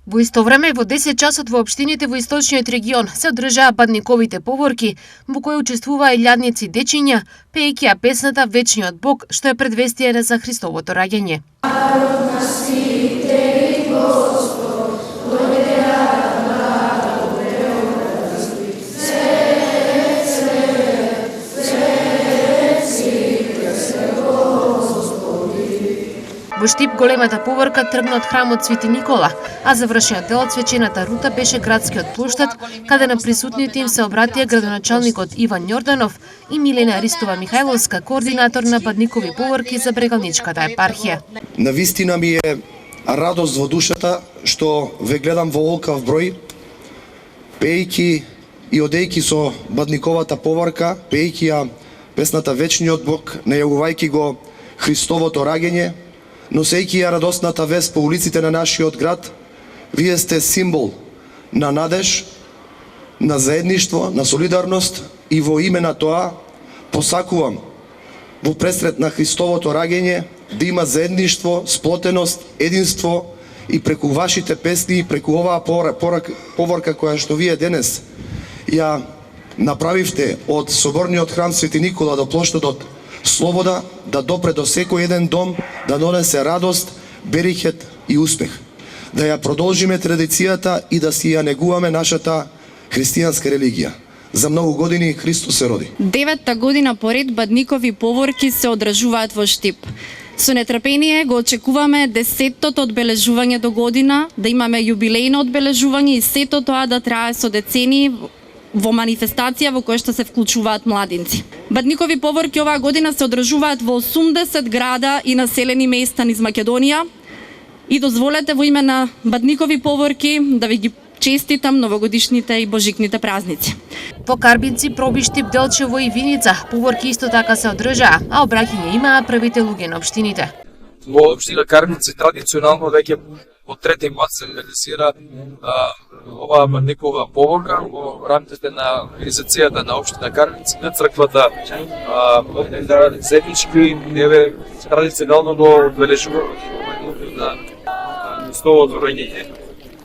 Во исто време, во 10 часот во општините во источниот регион се одржаа Бадниковите поворки, во кои учествуваа илјадници дечиња, пеејќи ја песната Вечниот Бог, што е предвестие за Христовото раѓање. Во Штип големата поворка тргна од храмот Свети Никола, а завршниот дел од свечената рута беше градскиот плоштад, каде на присутните им се обратија градоначалникот Иван Њорданов и Милена Ристова Михајловска, координатор на Бадникови поворки за Брегалничката епархија. Навистина ми е радост во душата што ве гледам во олкав број, пејќи и одејќи со Бадниковата поворка, пејќи ја песната Вечниот Бог, најавувајќи го Христовото раѓање, носејќи ја радосната вест по улиците на нашиот град. Вие сте символ на надеж, на заедништво, на солидарност и во име на тоа посакувам во пресрет на Христовото раѓање да има заедништво, сплотеност, единство и преку вашите песни, преку оваа поворка која што вие денес ја направивте од соборниот храм Свети Никола до плоштадот Слобода, да допре до секој еден дом, да донесе радост, берикет и успех. Да ја продолжиме традицијата и да си ја негуваме нашата христијанска религија. За многу години Христос се роди. 9-та година поред Бадникови поворки се одржуваат во Штип. Со нетрпение го очекуваме 10-тото одбележување до година, да имаме јубилејно одбележување и сето тоа да трае со децении во манифестација во која што се вклучуваат младинци. Бадникови поворки оваа година се одржуваат во 80 града и населени места низ Македонија и дозволете во име на Бадникови поворки да ви ги честитам новогодишните и божикните празници. Во Карбинци, Проби, Штип, Делчево и Виница поворки исто така се одржаа, а обраќање имаа првите луѓе на општините. Во општина Карбинци традиционално веќе од трети мат се реализира оваа Бадникова поворка во рамките на организацијата на општина Карбинци, на црквата заеднички еве традиционално го одбележување на Христовото раѓање.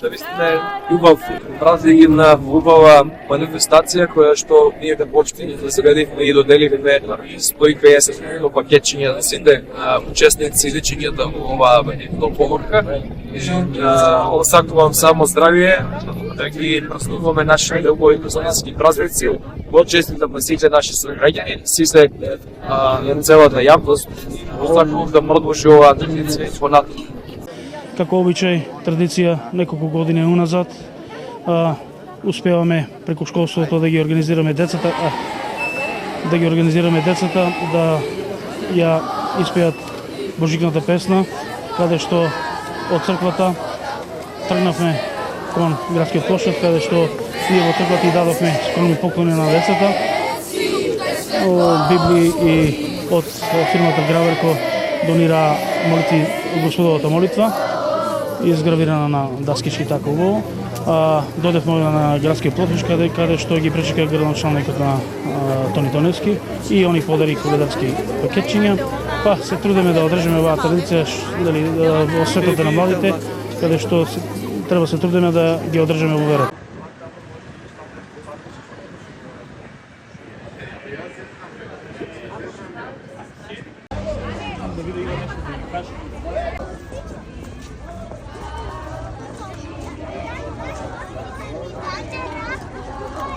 Да вистина љубав празник на убава манифестација која што ние како општина заседивме и доделивме 150 пакетчиња за сите учесници личињата во оваа поворка. Сакувам само здравје, да ги празнуваме нашите убави христијански празници, го честитам на сите наши сограѓани, сите целата јавност. Сакувам да продолжи оваа традиција понатаму. Како обичај, традиција неколку години уназад, успеваме преку школството да ги организираме децата, да ја испеат божикната песна, каде што од црквата тргнавме кон градскиот плошад, каде што ние во црквата и дадовме скромни поклони на децата, Библии и од фирмата Граверко донира молитви Господовата молитва, изгравирана на даскички така убаво. Додевме на градскиот плотиш каде што ги пречека градоначалникот на Тони Тоневски и они подари коледарски пакетчиња. Па се трудиме да одржиме оваа традиција во светот на младите, каде што треба се трудиме да ги одржиме во верата.